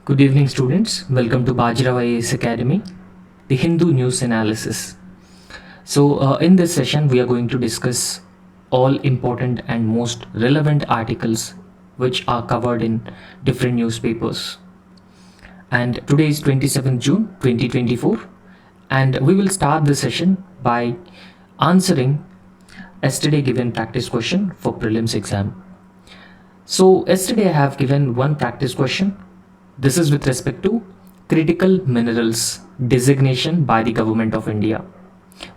Good evening, students. Welcome to Bajirao IAS Academy, the Hindu news analysis. In this session, we are going to discuss all important and most relevant articles which are covered in different newspapers. And today is 27th June 2024, and we will start the session by answering yesterday given practice question for prelims exam. So yesterday I have given one practice question. This is with respect to critical minerals designation by the government of India.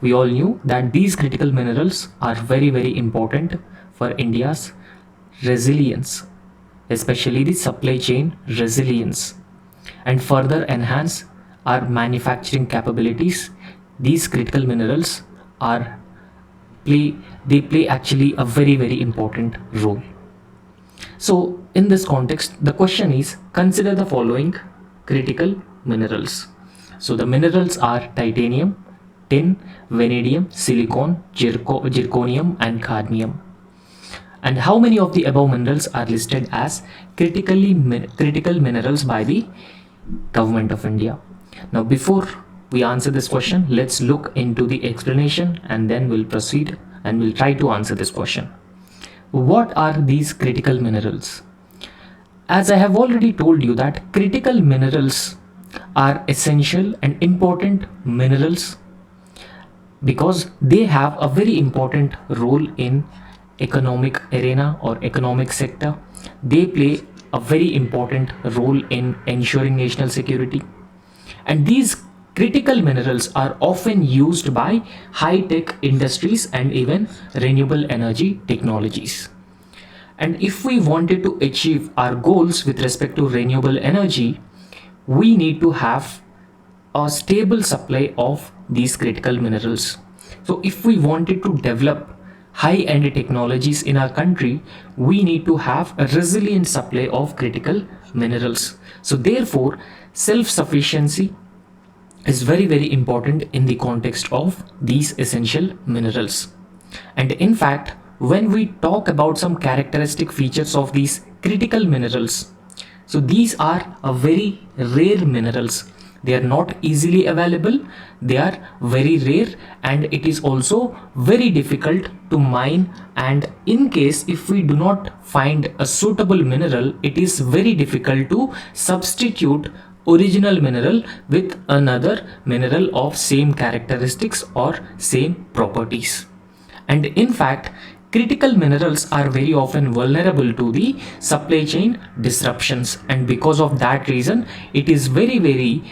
We all knew that these critical minerals are very important for India's resilience, especially the supply chain resilience, and further enhance our manufacturing capabilities. These critical minerals play actually a very important role. So in this context, the question is, consider the following critical minerals. So the minerals are titanium, tin, vanadium, silicon, zirconium and cadmium. And how many of the above minerals are listed as critical minerals by the government of India? Now before we answer this question, let's look into the explanation and then we'll proceed and we'll try to answer this question. What are these critical minerals? As I have already told you that critical minerals are essential and important minerals because they have a very important role in economic arena or economic sector. They play a very important role in ensuring national security. And these critical minerals are often used by high-tech industries and even renewable energy technologies. And if we wanted to achieve our goals with respect to renewable energy, we need to have a stable supply of these critical minerals. So if we wanted to develop high-end technologies in our country, we need to have a resilient supply of critical minerals. So therefore, self-sufficiency is very important in the context of these essential minerals. And in fact, when we talk about some characteristic features of these critical minerals, so these are a very rare minerals. They are not easily available, they are very rare, and it is also very difficult to mine. And in case if we do not find a suitable mineral, it is very difficult to substitute original mineral with another mineral of same characteristics or same properties. And in fact, critical minerals are very often vulnerable to the supply chain disruptions, and because of that reason, it is very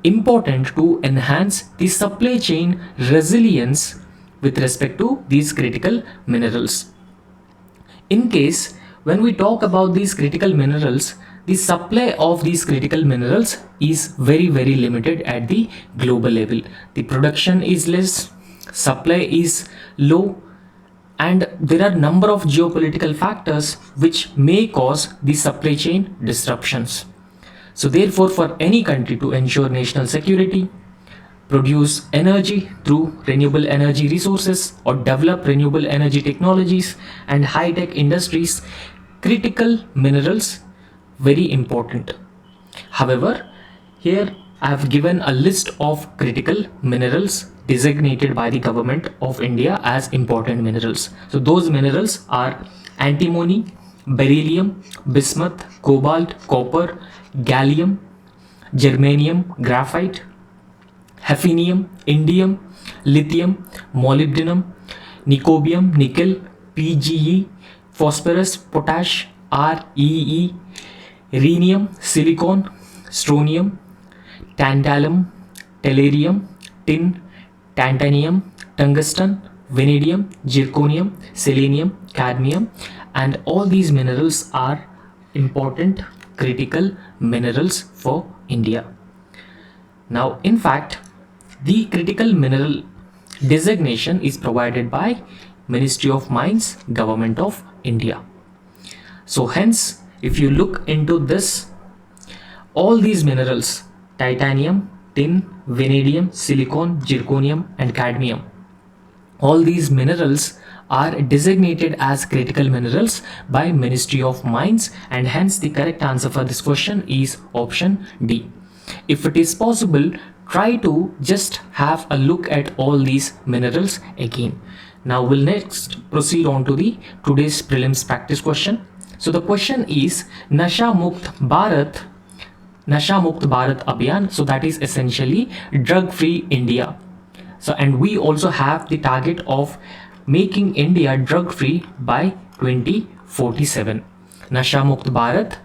important to enhance the supply chain resilience with respect to these critical minerals. In case when we talk about these critical minerals, the supply of these critical minerals is very limited at the global level. The production is less, supply is low, and there are number of geopolitical factors which may cause the supply chain disruptions. So therefore, for any country to ensure national security, produce energy through renewable energy resources, or develop renewable energy technologies and high-tech industries, critical minerals very important. However, here I have given a list of critical minerals designated by the government of India as important minerals. So those minerals are antimony, beryllium, bismuth, cobalt, copper, gallium, germanium, graphite, hafnium, indium, lithium, molybdenum, niobium, nickel, PGE, phosphorus, potash, REE, rhenium, silicon, strontium, tantalum, tellurium, tin, titanium, tungsten, vanadium, zirconium, selenium, cadmium, and all these minerals are important critical minerals for India. Now, in fact, the critical mineral designation is provided by Ministry of Mines, Government of India. So hence, if you look into this, all these minerals, titanium, tin, vanadium, silicon, zirconium and cadmium, all these minerals are designated as critical minerals by Ministry of Mines, and hence the correct answer for this question is option D. If it is possible, try to just have a look at all these minerals again. Now we'll next proceed on to the today's prelims practice question. So the question is Nasha Mukt Bharat Abhiyan. So that is essentially drug free India. So and we also have the target of making India drug free by 2047. Nasha Mukt Bharat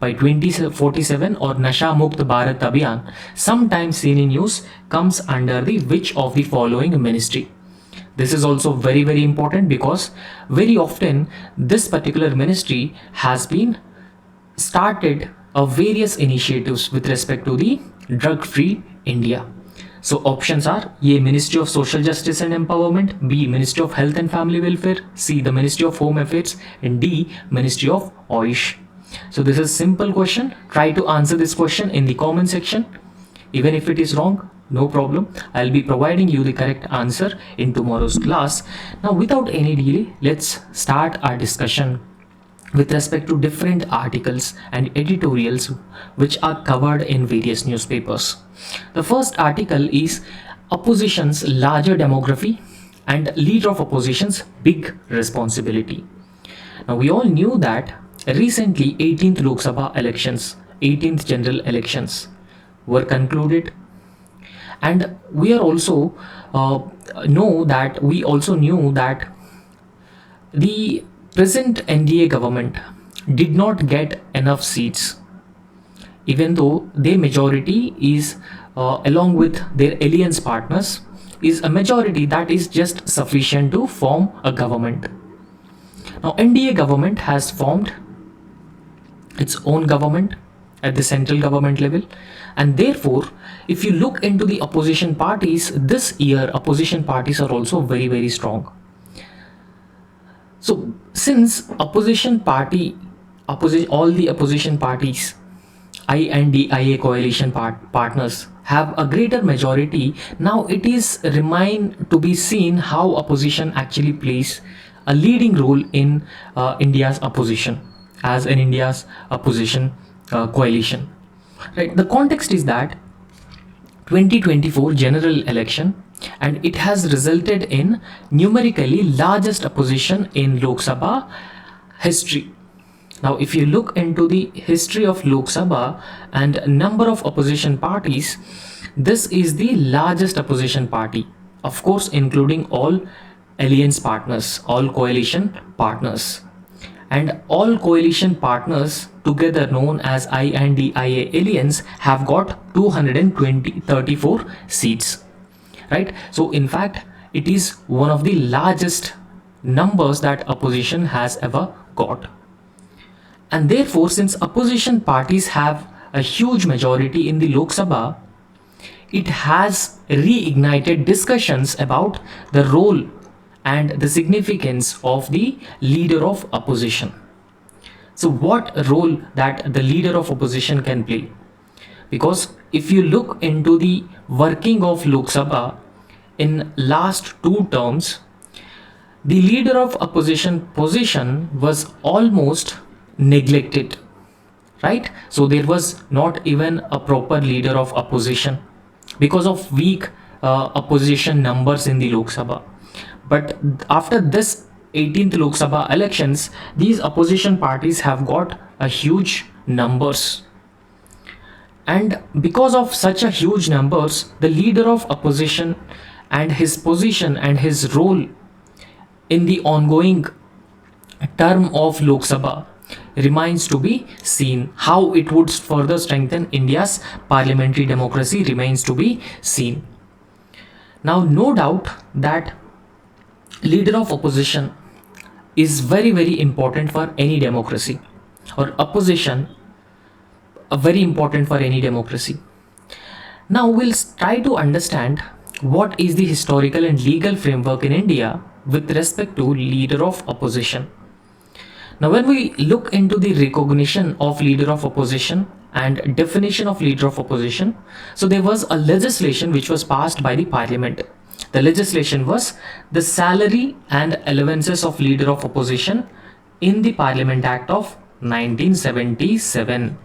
by 2047 or Nasha Mukt Bharat Abhiyan, sometimes seen in news, comes under the which of the following ministry? This is also very very important because very often this particular ministry has been started various initiatives with respect to the drug free India. So options are A, Ministry of Social Justice and Empowerment, B, Ministry of Health and Family Welfare, C, the Ministry of Home Affairs, and D, Ministry of Ayush. So this is simple question. Try to answer this question in the comment section. Even if it is wrong, no problem. I'll be providing you the correct answer in tomorrow's class. Now without any delay, let's start our discussion with respect to different articles and editorials which are covered in various newspapers. The first article is Opposition's Larger Demography and Leader of Opposition's Big Responsibility. Now we all knew that recently 18th Lok Sabha elections, 18th general elections were concluded, and we are also knew that the present NDA government did not get enough seats, even though their majority is along with their alliance partners is a majority that is just sufficient to form a government. Now NDA government has formed its own government at the central government level, and therefore if you look into the opposition parties this year, opposition parties are also very very strong. So since all the opposition parties, INDIA coalition partners have a greater majority, now it is remain to be seen how opposition actually plays a leading role in India's opposition as an India's opposition coalition. Right. The context is that 2024 general election, and it has resulted in numerically largest opposition in Lok Sabha history. Now if you look into the history of Lok Sabha and number of opposition parties, this is the largest opposition party, of course including all alliance partners, all coalition partners, and all coalition partners together known as INDIA alliance have got 234 seats. Right. So in fact it is one of the largest numbers that opposition has ever got, and therefore since opposition parties have a huge majority in the Lok Sabha, it has reignited discussions about the role and the significance of the leader of opposition. So what role that the leader of opposition can play? Because if you look into the working of Lok Sabha in last two terms, the leader of opposition position was almost neglected, right? So there was not even a proper leader of opposition because of weak opposition numbers in the Lok Sabha. But after this 18th Lok Sabha elections, these opposition parties have got a huge numbers, and because of such a huge numbers, the leader of opposition and his position and his role in the ongoing term of Lok Sabha remains to be seen. How it would further strengthen India's parliamentary democracy remains to be seen. Now no doubt that leader of opposition is very very important for any democracy, or opposition very important for any democracy. Now we'll try to understand what is the historical and legal framework in India with respect to leader of opposition. Now when we look into the recognition of leader of opposition and definition of leader of opposition, so there was a legislation which was passed by the parliament The legislation was the salary and allowances of leader of opposition in the Parliament Act of 1977.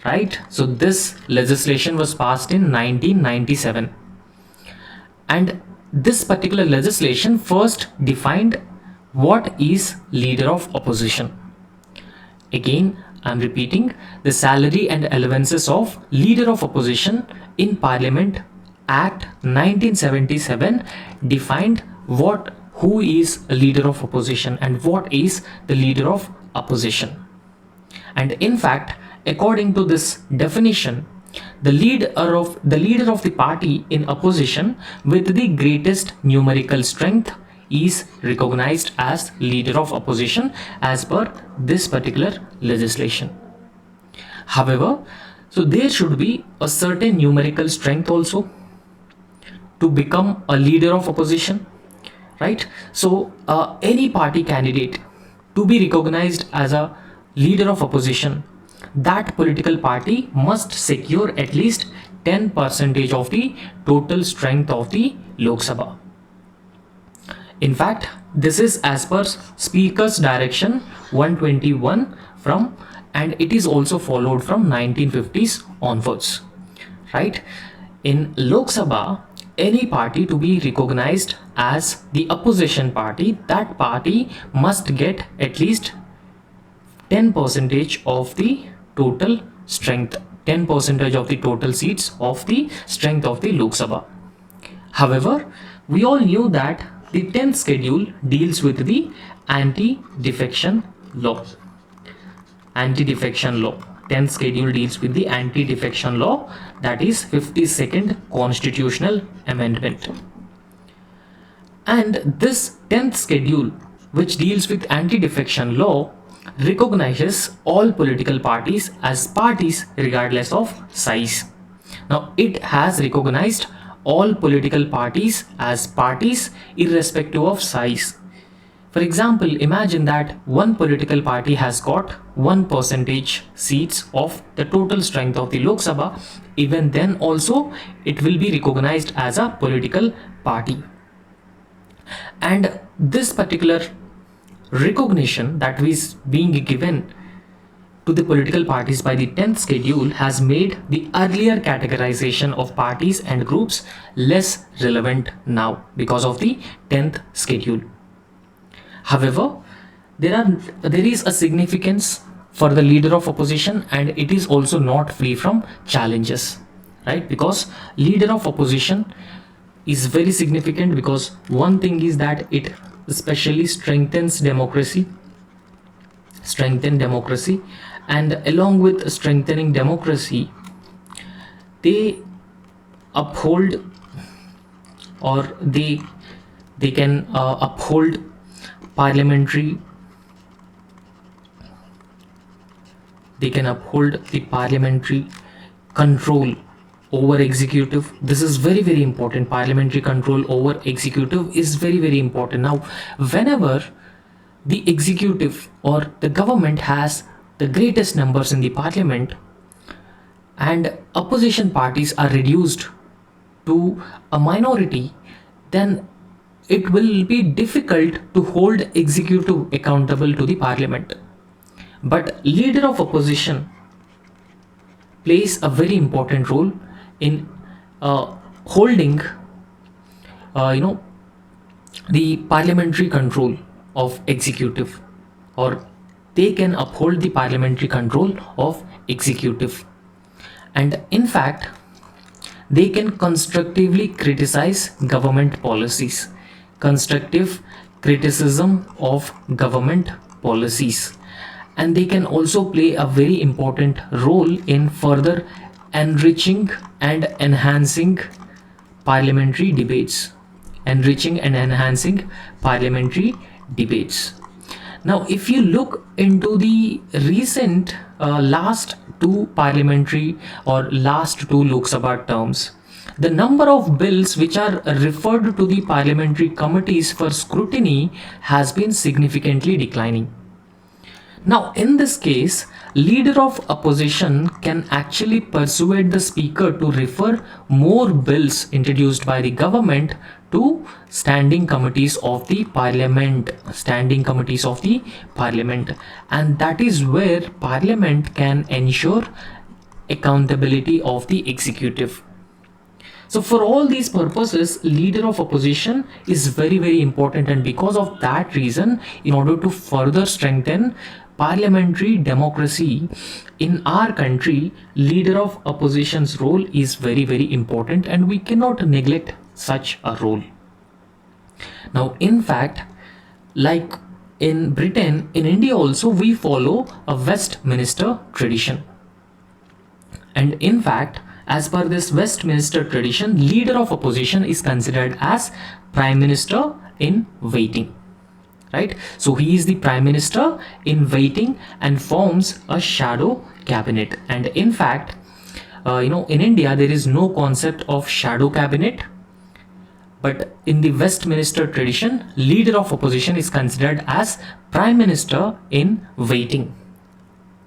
Right? So this legislation was passed in 1997. And this particular legislation first defined what is leader of opposition. Again, I'm repeating, the salary and allowances of leader of opposition in Parliament Act 1977 defined who is a leader of opposition and what is the leader of opposition. And in fact, according to this definition, the leader of the party in opposition with the greatest numerical strength is recognized as leader of opposition as per this particular legislation. However, so there should be a certain numerical strength also to become a leader of opposition, right? So any party candidate to be recognized as a leader of opposition, that political party must secure at least 10% of the total strength of the Lok Sabha. In fact, this is as per Speaker's Direction 121 from, and it is also followed from 1950s onwards, right? In Lok Sabha, any party to be recognized as the opposition party, that party must get at least 10% of the total strength, 10% of the total seats of the strength of the Lok Sabha. However, we all knew that the 10th schedule deals with the anti-defection law. Anti-defection law. 10th schedule deals with the anti-defection law, that is 52nd constitutional amendment. And this 10th schedule, which deals with anti-defection law, recognizes all political parties as parties regardless of size. Now, it has recognized all political parties as parties irrespective of size. For example, imagine that one political party has got 1% seats of the total strength of the Lok Sabha. Even then also it will be recognized as a political party. And this particular recognition that is being given to the political parties by the 10th schedule has made the earlier categorization of parties and groups less relevant now because of the 10th schedule. However, there is a significance for the leader of opposition, and it is also not free from challenges, right? Because leader of opposition is very significant because one thing is that it especially strengthens democracy, and along with strengthening democracy, they uphold or they can uphold parliamentary, they can uphold the parliamentary control over executive. This is very, very important. Parliamentary control over executive is very, very important. Now, whenever the executive or the government has the greatest numbers in the parliament and opposition parties are reduced to a minority, then it will be difficult to hold executive accountable to the parliament. But leader of opposition plays a very important role in holding the parliamentary control of executive, or they can uphold the parliamentary control of executive, and in fact they can constructively criticize government policies, constructive criticism of government policies, and they can also play a very important role in further enriching and enhancing parliamentary debates, Now, if you look into the recent last two parliamentary or last two Lok Sabha terms, the number of bills which are referred to the parliamentary committees for scrutiny has been significantly declining. Now, in this case, leader of opposition can actually persuade the speaker to refer more bills introduced by the government to standing committees of the parliament, and that is where parliament can ensure accountability of the executive. So for all these purposes, leader of opposition is very important, and because of that reason, in order to further strengthen parliamentary democracy in our country, leader of opposition's role is very important, and we cannot neglect such a role. Now, in fact, like in Britain, in India also, we follow a Westminster tradition. And in fact, as per this Westminster tradition, leader of opposition is considered as prime minister in waiting, right? So he is the prime minister in waiting and forms a shadow cabinet. And in fact, in India, there is no concept of shadow cabinet, but in the Westminster tradition, leader of opposition is considered as prime minister in waiting.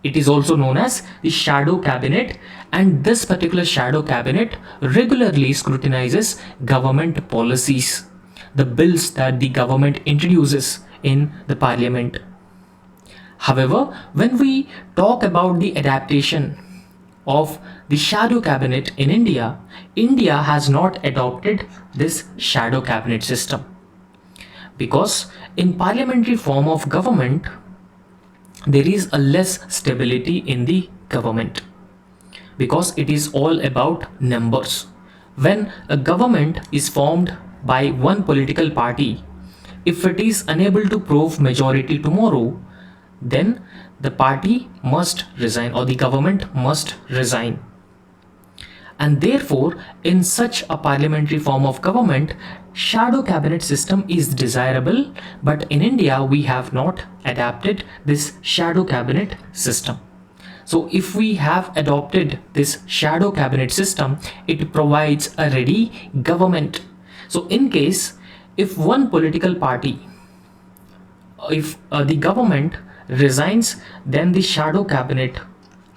It is also known as the shadow cabinet, and this particular shadow cabinet regularly scrutinizes government policies, the bills that the government introduces in the parliament. However, when we talk about the adaptation of the shadow cabinet in India, India has not adopted this shadow cabinet system, because in parliamentary form of government, there is a less stability in the government, because it is all about numbers. When a government is formed by one political party, if it is unable to prove majority tomorrow, then the party must resign, or the government must resign. And therefore, in such a parliamentary form of government, shadow cabinet system is desirable, but in India we have not adapted this shadow cabinet system. So if we have adopted this shadow cabinet system, it provides a ready government. So in case if one political party, if the government resigns, then the shadow cabinet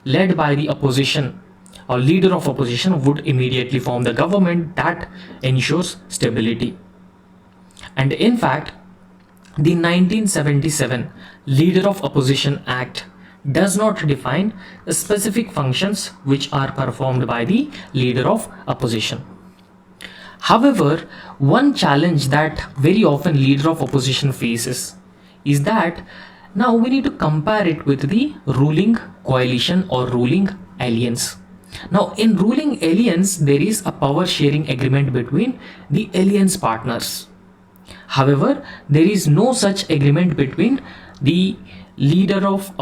led by the opposition or leader of opposition would immediately form the government that ensures stability. And in fact, the 1977 Leader of Opposition Act does not define the specific functions which are performed by the leader of opposition. However, one challenge that very often leader of opposition faces is that now we need to compare it with the ruling coalition or ruling alliance. Now, in ruling alliance, there is a power sharing agreement between the alliance partners. However, there is no such agreement between the leader of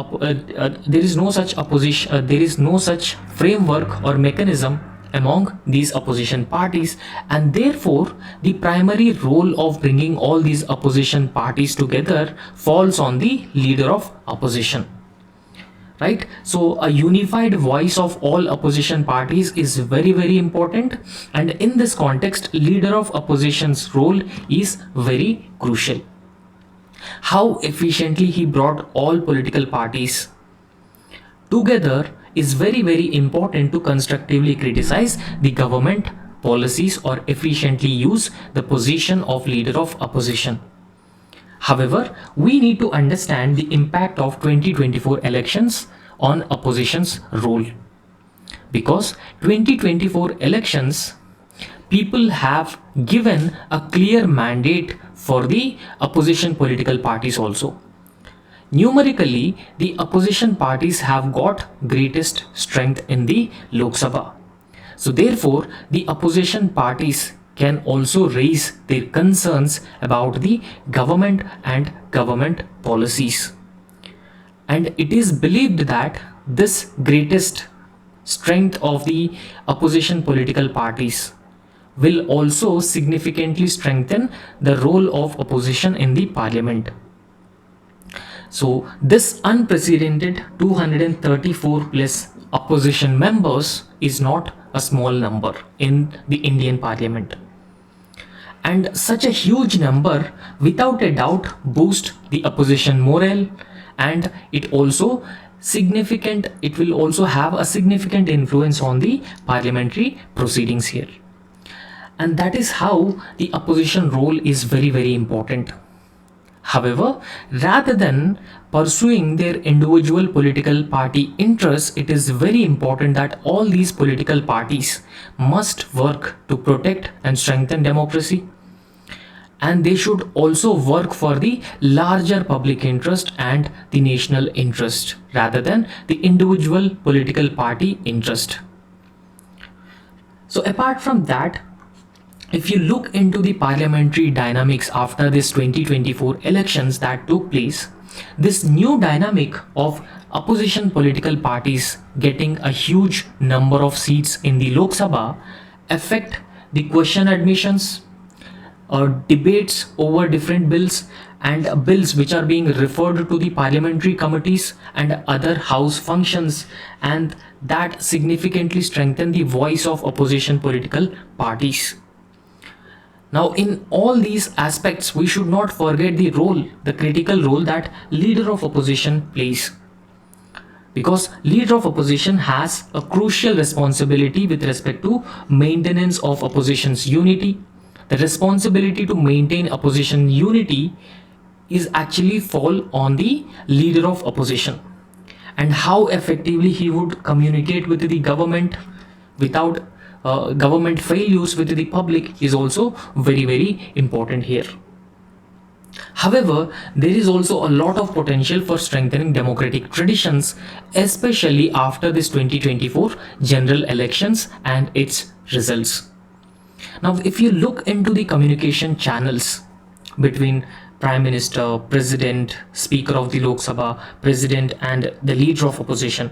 there is no such opposition, there is no such framework or mechanism among these opposition parties, and therefore the primary role of bringing all these opposition parties together falls on the leader of opposition. Right? So a unified voice of all opposition parties is very important, and in this context, leader of opposition's role is very crucial. How efficiently he brought all political parties together is very important to constructively criticize the government policies or efficiently use the position of leader of opposition. However, we need to understand the impact of 2024 elections on opposition's role, because 2024 elections, people have given a clear mandate for the opposition political parties also. Numerically, the opposition parties have got greatest strength in the Lok Sabha. So therefore, the opposition parties can also raise their concerns about the government and government policies. And it is believed that this greatest strength of the opposition political parties will also significantly strengthen the role of opposition in the parliament. So this unprecedented 234 plus opposition members is not a small number in the Indian parliament. And such a huge number without a doubt boost the opposition morale and it will also have a significant influence on the parliamentary proceedings here. And that is how the opposition role is very, very important. However, rather than pursuing their individual political party interests, it is very important that all these political parties must work to protect and strengthen democracy. And they should also work for the larger public interest and the national interest rather than the individual political party interest. So apart from that, if you look into the parliamentary dynamics after this 2024 elections that took place, this new dynamic of opposition political parties getting a huge number of seats in the Lok Sabha affect the question admissions, debates over different bills, and bills which are being referred to the parliamentary committees and other house functions, and that significantly strengthen the voice of opposition political parties. Now, in all these aspects, we should not forget the critical role that leader of opposition plays. Because leader of opposition has a crucial responsibility with respect to maintenance of opposition's unity. The responsibility to maintain opposition unity is actually fall on the leader of opposition, and how effectively he would communicate with the government without government failures with the public is also very, very important here. However, there is also a lot of potential for strengthening democratic traditions, especially after this 2024 general elections and its results. Now, if you look into the communication channels between Prime Minister, President, Speaker of the Lok Sabha, President, and the leader of opposition,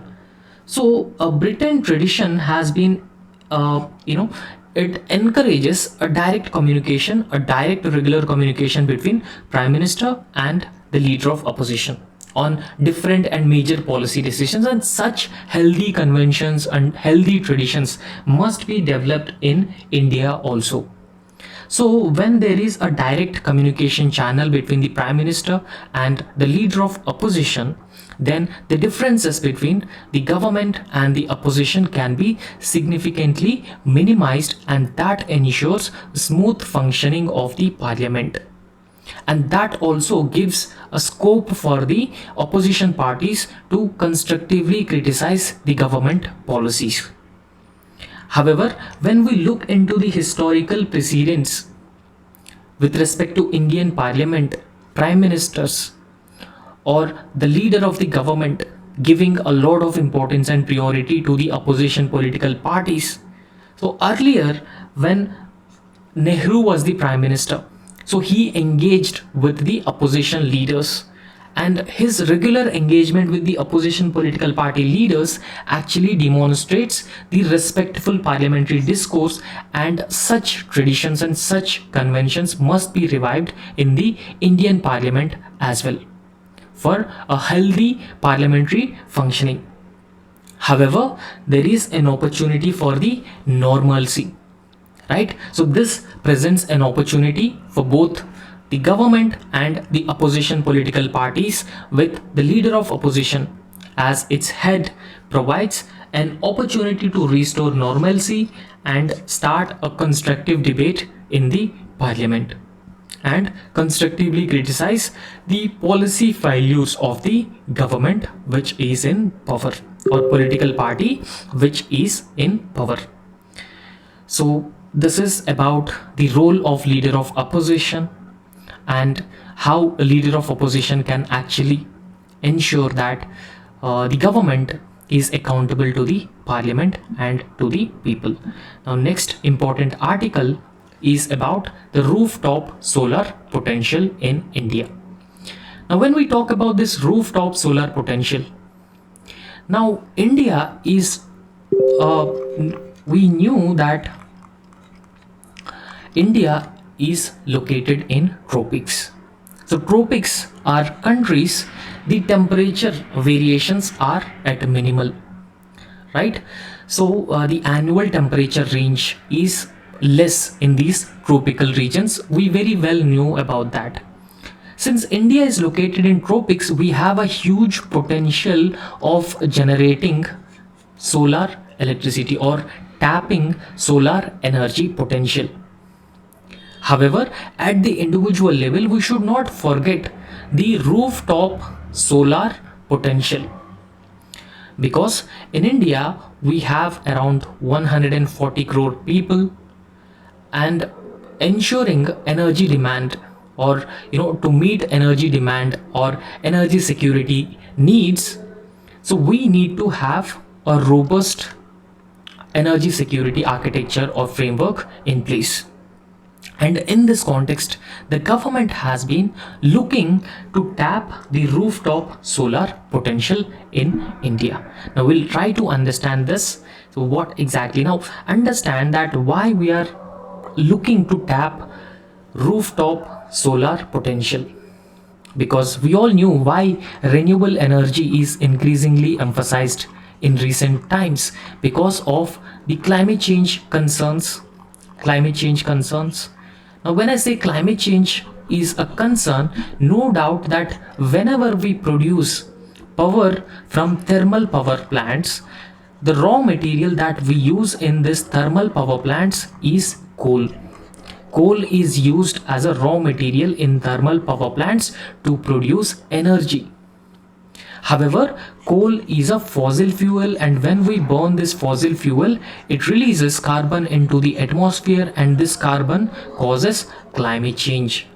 so a Britain tradition has been it encourages a direct communication, a direct regular communication between Prime Minister and the leader of opposition on different and major policy decisions, and such healthy conventions and healthy traditions must be developed in India also. So when there is a direct communication channel between the Prime Minister and the leader of opposition, then the differences between the government and the opposition can be significantly minimized, and that ensures smooth functioning of the parliament. And that also gives a scope for the opposition parties to constructively criticize the government policies. However, when we look into the historical precedents with respect to Indian Parliament, Prime Ministers, or the leader of the government giving a lot of importance and priority to the opposition political parties. So earlier, when Nehru was the Prime Minister, so he engaged with the opposition leaders, and his regular engagement with the opposition political party leaders actually demonstrates the respectful parliamentary discourse, and such traditions and such conventions must be revived in the Indian Parliament as well for a healthy parliamentary functioning. However, there is an opportunity for the normalcy, right? So this presents an opportunity for both the government and the opposition political parties, with the leader of opposition as its head provides an opportunity to restore normalcy and start a constructive debate in the parliament, and constructively criticize the policy failures of the government which is in power, or political party which is in power. So this is about the role of leader of opposition and how a leader of opposition can actually ensure that the government is accountable to the parliament and to the people. Now, next important article is about the rooftop solar potential in India. Now, when we talk about this rooftop solar potential, now India is, we knew that India is located in tropics. So tropics are countries the temperature variations are at minimal, right? So the annual temperature range is less in these tropical regions. We very well knew about that. Since India is located in tropics, we have a huge potential of generating solar electricity or tapping solar energy potential. However, at the individual level, we should not forget the rooftop solar potential, because in India we have around 140 crore people, and ensuring energy demand, or to meet energy demand or energy security needs, so we need to have a robust energy security architecture or framework in place. And in this context, the government has been looking to tap the rooftop solar potential in India. Now we'll try to understand this. So what exactly? Now understand that why we are looking to tap rooftop solar potential, because we all knew why renewable energy is increasingly emphasized in recent times, because of the climate change concerns. Now when I say climate change is a concern, no doubt that whenever we produce power from thermal power plants, the raw material that we use in this thermal power plants is coal. Coal is used as a raw material in thermal power plants to produce energy. However, coal is a fossil fuel, and when we burn this fossil fuel, it releases carbon into the atmosphere, and this carbon causes climate change.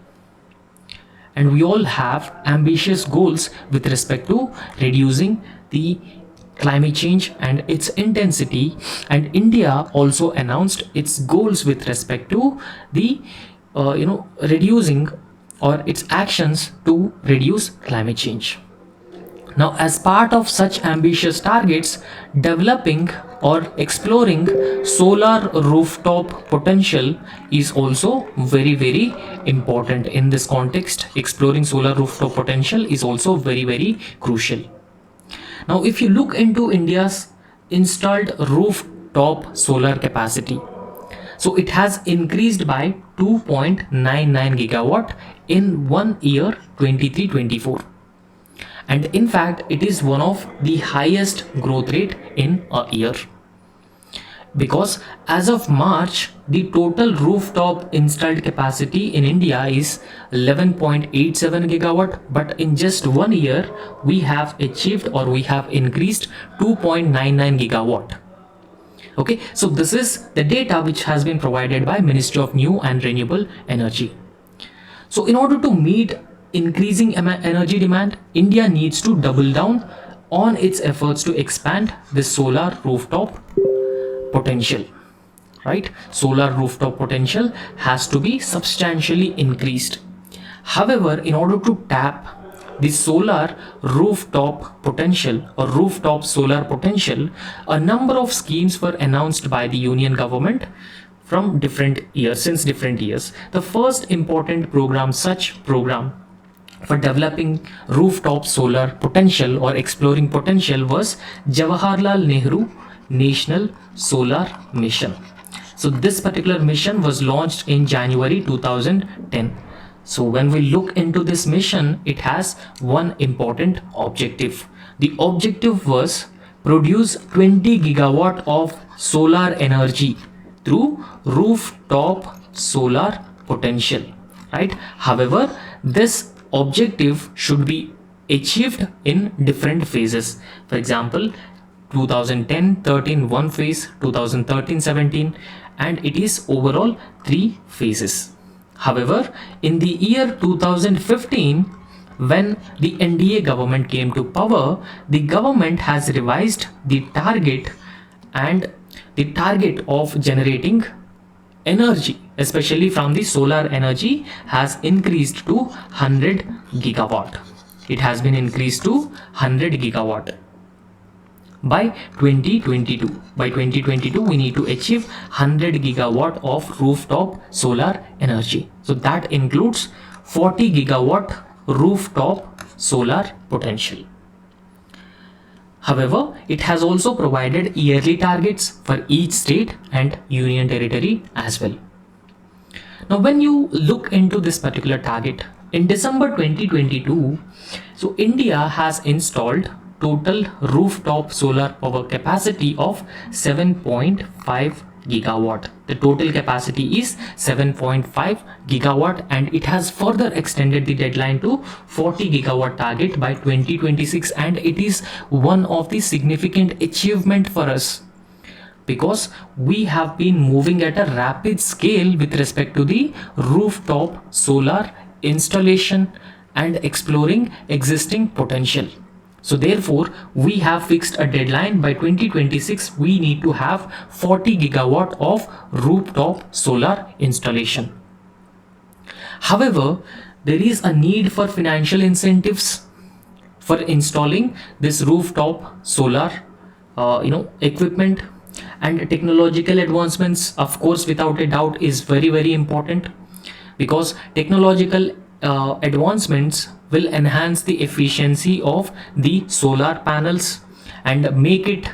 And we all have ambitious goals with respect to reducing the climate change and its intensity, and India also announced its goals with respect to the reducing, or its actions to reduce climate change. Now as part of such ambitious targets, developing or exploring solar rooftop potential is also very important. In this context, exploring solar rooftop potential is also very crucial. Now if you look into India's installed rooftop solar capacity, so it has increased by 2.99 gigawatt in 1 year 23-24, and in fact it is one of the highest growth rate in a year, because as of March the total rooftop installed capacity in India is 11.87 gigawatt, but in just 1 year we have achieved, or we have increased 2.99 gigawatt. Okay, so this is the data which has been provided by Ministry of New and Renewable Energy. So in order to meet increasing energy demand, India needs to double down on its efforts to expand the solar rooftop potential, right? Solar rooftop potential has to be substantially increased. However, in order to tap the solar rooftop potential or rooftop solar potential, a number of schemes were announced by the Union government from different years, since different years. The first important such program for developing rooftop solar potential or exploring potential was Jawaharlal Nehru National Solar Mission. So this particular mission was launched in January 2010. So when we look into this mission, it has one important objective. The objective was produce 20 gigawatt of solar energy through rooftop solar potential, right? However, this objective should be achieved in different phases. For example, 2010-13 one phase, 2013-17, and it is overall 3 phases. However, in the year 2015, when the NDA government came to power, the government has revised the target, and the target of generating energy, especially from the solar energy, has increased to 100 gigawatt. It has been increased to 100 gigawatt by 2022. By 2022 we need to achieve 100 gigawatt of rooftop solar energy. So that includes 40 gigawatt rooftop solar potential. However, it has also provided yearly targets for each state and union territory as well. Now when you look into this particular target, In December 2022, so India has installed total rooftop solar power capacity of 7.5 gigawatt. The total capacity is 7.5 gigawatt, and it has further extended the deadline to 40 gigawatt target by 2026, and it is one of the significant achievement for us, because we have been moving at a rapid scale with respect to the rooftop solar installation and exploring existing potential. So therefore, we have fixed a deadline by 2026. We need to have 40 gigawatt of rooftop solar installation. However, there is a need for financial incentives for installing this rooftop solar equipment, and technological advancements, of course, without a doubt, is very important, because technological advancements will enhance the efficiency of the solar panels and make it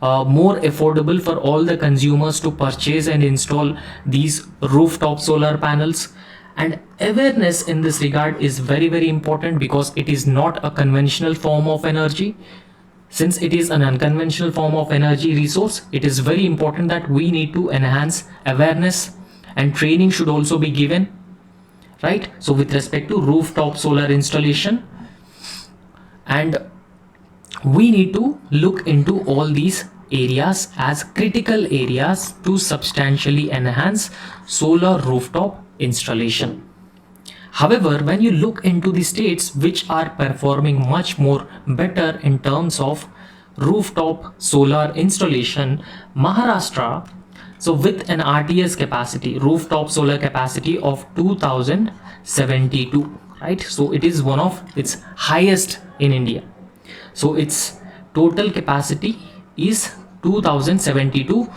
more affordable for all the consumers to purchase and install these rooftop solar panels. And awareness in this regard is very important, because it is not a conventional form of energy. Since it is an unconventional form of energy resource, it is very important that we need to enhance awareness, and training should also be given, right? So with respect to rooftop solar installation, and we need to look into all these areas as critical areas to substantially enhance solar rooftop installation. However, when you look into the states which are performing much more better in terms of rooftop solar installation, Maharashtra, so with an RTS capacity, rooftop solar capacity of 2072, right? So it is one of its highest in India. So its total capacity is 2072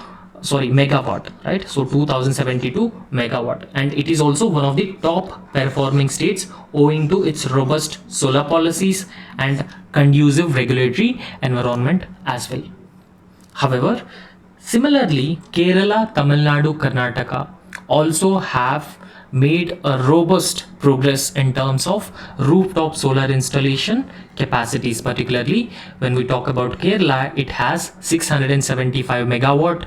megawatt, right? So 2072 megawatt, and it is also one of the top performing states owing to its robust solar policies and conducive regulatory environment as well. However, similarly, Kerala, Tamil Nadu, Karnataka also have made a robust progress in terms of rooftop solar installation capacities. Particularly when we talk about Kerala, it has 675 megawatt,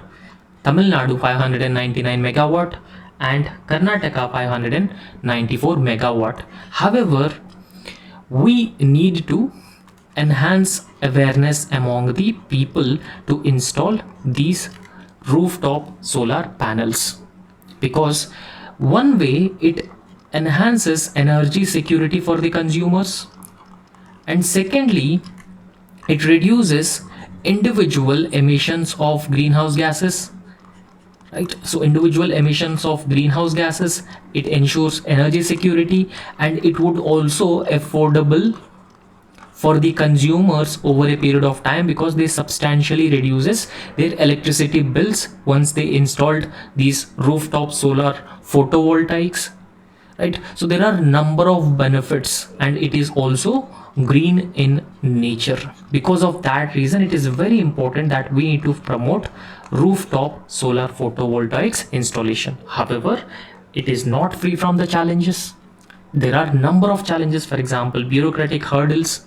Tamil Nadu 599 megawatt, and Karnataka 594 megawatt. However, we need to enhance awareness among the people to install these rooftop solar panels, because one way it enhances energy security for the consumers, and secondly, it reduces individual emissions of greenhouse gases, right? So individual emissions of greenhouse gases, it ensures energy security, and it would also affordable for the consumers over a period of time, because they substantially reduces their electricity bills once they installed these rooftop solar photovoltaics, right? So there are number of benefits, and it is also green in nature. Because of that reason, it is very important that we need to promote rooftop solar photovoltaics installation. However, it is not free from the challenges. There are number of challenges, for example, bureaucratic hurdles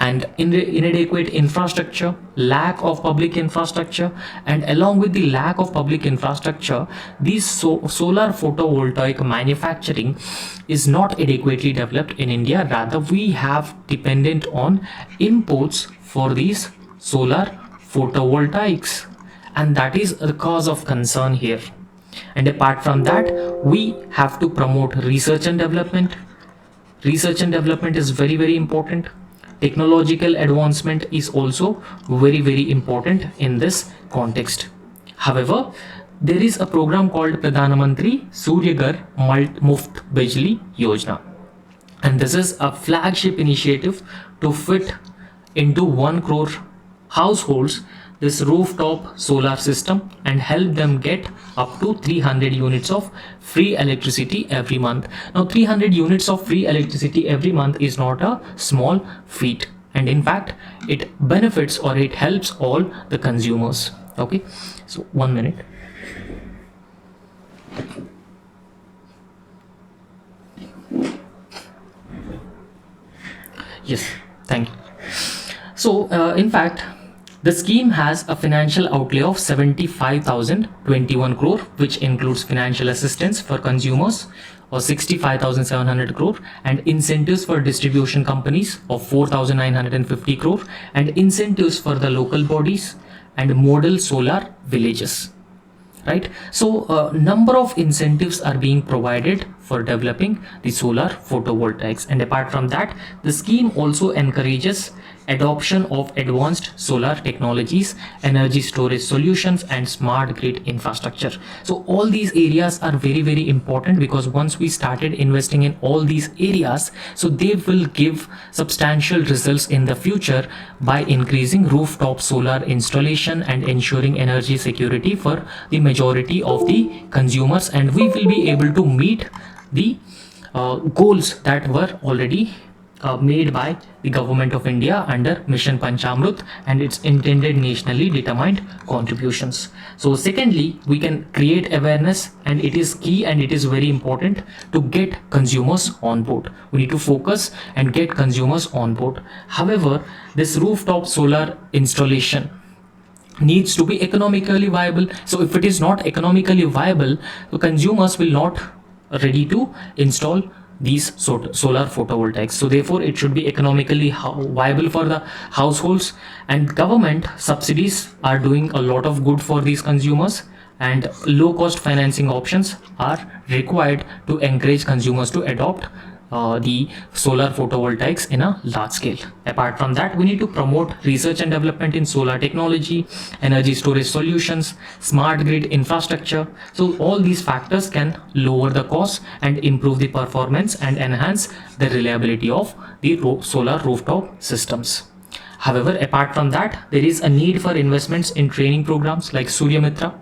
and inadequate infrastructure, lack of public infrastructure, and along with the lack of public infrastructure, these solar photovoltaic manufacturing is not adequately developed in India. Rather, we have dependent on imports for these solar photovoltaics, and that is the cause of concern here. And apart from that, we have to promote research and development. Research and development is very important. Technological advancement is also very important in this context. However, there is a program called Pradhan Mantri Surya Ghar Muft Bijli Yojana, and this is a flagship initiative to fit into 1 crore households this rooftop solar system and help them get up to 300 units of free electricity every month. Now 300 units of free electricity every month is not a small feat, and in fact it benefits or it helps all the consumers. Okay, so 1 minute. Yes, thank you. So, in fact, the scheme has a financial outlay of 75,021 crore, which includes financial assistance for consumers or 65,700 crore, and incentives for distribution companies of 4,950 crore, and incentives for the local bodies and model solar villages. Right, so number of incentives are being provided for developing the solar photovoltaics, and apart from that, the scheme also encourages adoption of advanced solar technologies, energy storage solutions, and smart grid infrastructure. So all these areas are very, very important, because once we started investing in all these areas, so they will give substantial results in the future by increasing rooftop solar installation and ensuring energy security for the majority of the consumers, and we will be able to meet the goals that were already made by the government of India under Mission Panchamrut and its intended nationally determined contributions. So secondly, we can create awareness, and it is key and it is very important to get consumers on board. We need to focus and get consumers on board. However, this rooftop solar installation needs to be economically viable. So if it is not economically viable, the consumers will not ready to install these solar photovoltaics. So therefore it should be economically viable for the households, and government subsidies are doing a lot of good for these consumers, and low cost financing options are required to encourage consumers to adopt the solar photovoltaics in a large scale. Apart from that, we need to promote research and development in solar technology, energy storage solutions, smart grid infrastructure. So all these factors can lower the cost and improve the performance and enhance the reliability of the solar rooftop systems. However, apart from that, there is a need for investments in training programs like Surya Mitra,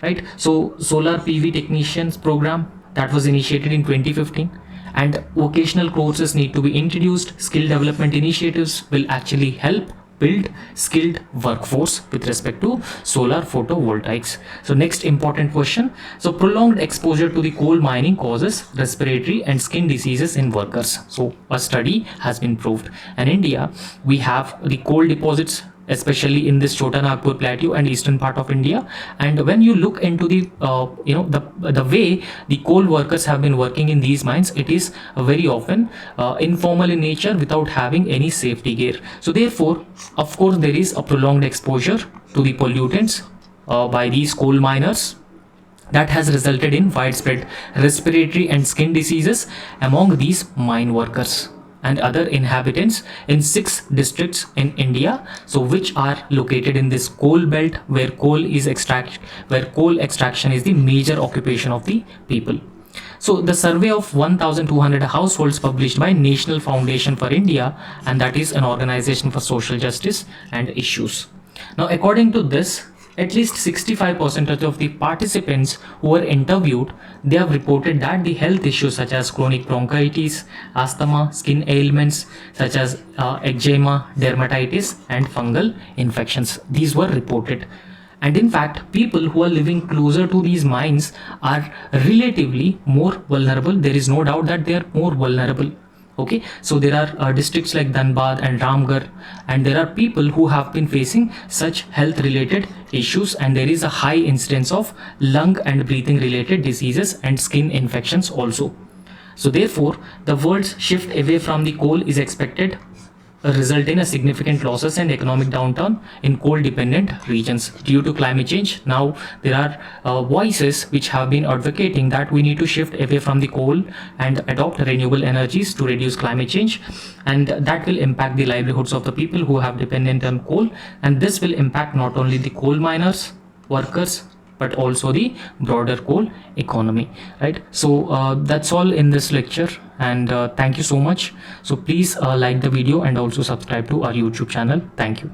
right? So solar PV technicians program that was initiated in 2015, and vocational courses need to be introduced. Skill development initiatives will actually help build skilled workforce with respect to solar photovoltaics. So next important question. So prolonged exposure to the coal mining causes respiratory and skin diseases in workers. So a study has been proved. In India, we have the coal deposits, especially in this Chota Nagpur plateau and eastern part of India. And when you look into the the way the coal workers have been working in these mines, it is very often informal in nature without having any safety gear. So therefore, of course, there is a prolonged exposure to the pollutants by these coal miners, that has resulted in widespread respiratory and skin diseases among these mine workers and other inhabitants in 6 districts in India, so which are located in this coal belt where coal extraction is the major occupation of the people. So the survey of 1,200 households published by National Foundation for India, and that is an organization for social justice and issues. Now according to this, at least 65% of the participants who were interviewed, they have reported that the health issues such as chronic bronchitis, asthma, skin ailments such as eczema, dermatitis, and fungal infections, these were reported. And in fact, people who are living closer to these mines are relatively more vulnerable. There is no doubt that they are more vulnerable. Okay, so there are districts like Dhanbad and Ramgarh, and there are people who have been facing such health related issues, and there is a high incidence of lung and breathing related diseases and skin infections also. So therefore, the world's shift away from the coal is expected result in a significant losses and economic downturn in coal dependent regions due to climate change. Now there are voices which have been advocating that we need to shift away from the coal and adopt renewable energies to reduce climate change, and that will impact the livelihoods of the people who have dependent on coal, and this will impact not only the coal miners, workers, but also the broader coal economy, right? So that's all in this lecture, and thank you so much. So please like the video and also subscribe to our YouTube channel. Thank you.